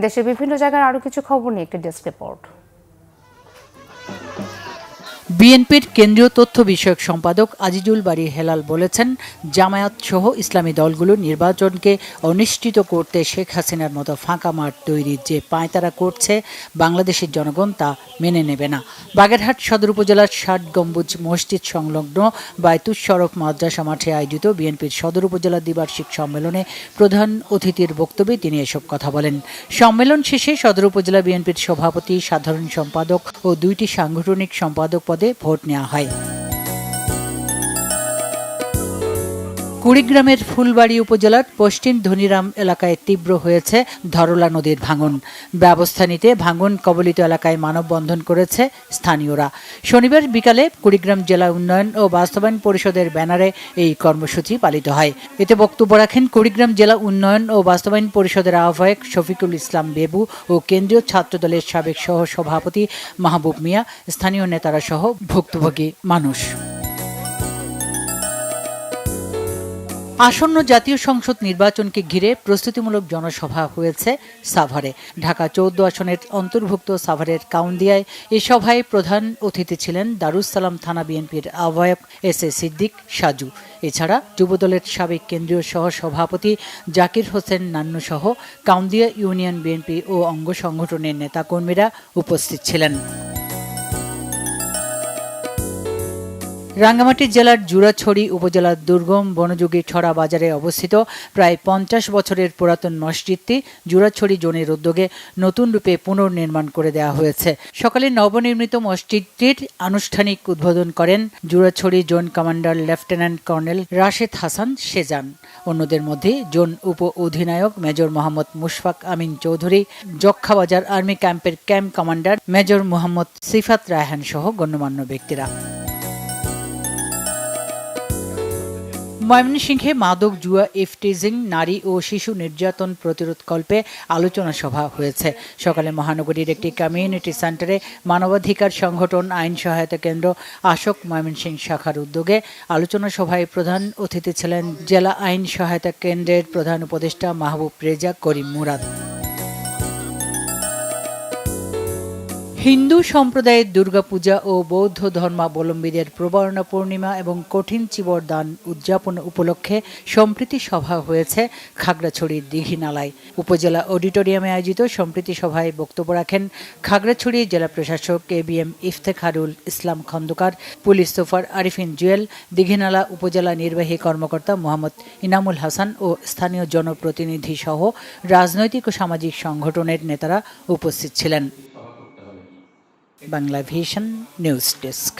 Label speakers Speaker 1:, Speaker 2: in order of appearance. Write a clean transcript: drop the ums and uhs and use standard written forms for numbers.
Speaker 1: দেশের বিভিন্ন জায়গার আরও কিছু খবর নিয়ে একটি ডেস্ক রিপোর্ট।
Speaker 2: বিএনপির কেন্দ্রীয় তথ্য বিষয়ক সম্পাদক আজিজুল বারী হেলাল বলেছেন, জামায়াত সহ ইসলামী দলগুলো নির্বাচনকে অনিশ্চিত করতে শেখ হাসিনার মতো ফাঁকা মাঠ তৈরির যে পাঁয়তারা করছে বাংলাদেশের জনগণ তা মেনে নেবে না। বাগেরহাট সদর উপজেলার ৬০ গম্বুজ মসজিদ সংলগ্ন বায়তুস শরফ মাদ্রাসা মাঠে আয়োজিত বিএনপির সদর উপজেলা দ্বিবার্ষিক সম্মেলনে প্রধান অতিথির বক্তব্যে তিনি এসব কথা বলেন। সম্মেলন শেষে সদর উপজেলা বিএনপির সভাপতি, সাধারণ সম্পাদক ও ২টি সাংগঠনিক সম্পাদক পদে ভোট নেওয়া হয়। কুড়িগ্রামের ফুলবাড়ী উপজেলার পশ্চিম ধনিরাম এলাকায় তীব্র হয়েছে ধরলা নদীর ভাঙন। ব্যবস্থা নিতে ভাঙন কবলিত এলাকায় মানববন্ধন করেছে স্থানীয়রা। শনিবার বিকালে কুড়িগ্রাম জেলা উন্নয়ন ও বাস্তবায়ন পরিষদের ব্যানারে এই কর্মসূচি পালিত হয়। এতে বক্তব্য রাখেন কুড়িগ্রাম জেলা উন্নয়ন ও বাস্তবায়ন পরিষদের আহ্বায়ক শফিকুল ইসলাম বেবু ও কেন্দ্রীয় ছাত্রদলের সাবেক সহ সভাপতি মাহবুব মিয়া, স্থানীয় নেতারা সহ ভুক্তভোগী মানুষ। আসন্ন জাতীয় সংসদ নির্বাচনকে ঘিরে প্রস্তুতিমূলক জনসভা হয়েছে সাভারে। ঢাকা ১৪ আসনের অন্তর্ভুক্ত সাভারের কাউন্দিয়ায় এ সভায় প্রধান অতিথি ছিলেন দারুস সালাম থানা বিএনপির আহ্বায়ক এস এ সিদ্দিক সাজু। এছাড়া যুবদলের সাবেক কেন্দ্রীয় সহ সভাপতি জাকির হোসেন নান্নু সহ কাউন্দিয়া ইউনিয়ন বিএনপি ও অঙ্গ সংগঠনের নেতাকর্মীরা উপস্থিত ছিলেন। রাঙ্গামাটি জেলার জুরাছড়ি উপজেলার দুর্গম বনযোগী ছড়া বাজারে অবস্থিত প্রায় ৫০ বছরের পুরাতন মসজিদটি জুরাছড়ি জোনের উদ্যোগে নতুন রূপে পুনর্নির্মাণ করে দেওয়া হয়েছে। সকালে নবনির্মিত মসজিদটির আনুষ্ঠানিক উদ্বোধন করেন Jurachhari zone commander lieutenant colonel Rashed Hasan Shezan. অন্যদের মধ্যে জোন উপ অধিনায়ক মেজর মোহাম্মদ মুশফাক আমিন চৌধুরী, যক্ষাবাজার আর্মি ক্যাম্পের ক্যাম্প কমান্ডার মেজর মোহাম্মদ সিফাত রায়হান সহ গণ্যমান্য ব্যক্তিরা। ময়মনসিংহে মাদক, জুয়া, ইফটিজিং, নারী ও শিশু নির্যাতন প্রতিরোধকল্পে আলোচনা সভা হয়েছে। সকালে মহানগরীর একটি কমিউনিটি সেন্টারে মানবাধিকার সংগঠন আইন সহায়তা কেন্দ্র আশোক ময়মনসিংহ শাখার উদ্যোগে আলোচনা সভায় প্রধান অতিথি ছিলেন জেলা আইন সহায়তা কেন্দ্রের প্রধান উপদেষ্টা মাহবুব রেজা করিম মুরাদ। হিন্দু সম্প্রদায়ের দুর্গাপূজা ও বৌদ্ধ ধর্মাবলম্বীদের প্রবর্ণা পূর্ণিমা এবং কঠিন চিবর দান উদযাপন উপলক্ষে সম্প্রীতি সভা হয়েছে খাগড়াছড়ির দীঘিনালায়। উপজেলা অডিটোরিয়ামে আয়োজিত সম্প্রীতি সভায় বক্তব্য রাখেন খাগড়াছড়ি জেলা প্রশাসক ABM ইফতেখারুল ইসলাম খন্দকার, পুলিশ সুপার আরিফিন জুয়েল, দীঘিনালা উপজেলা নির্বাহী কর্মকর্তা মোহাম্মদ ইনামুল হাসান ও স্থানীয় জনপ্রতিনিধি সহ রাজনৈতিক ও সামাজিক সংগঠনের নেতারা উপস্থিত ছিলেন। Bangla vision news desk.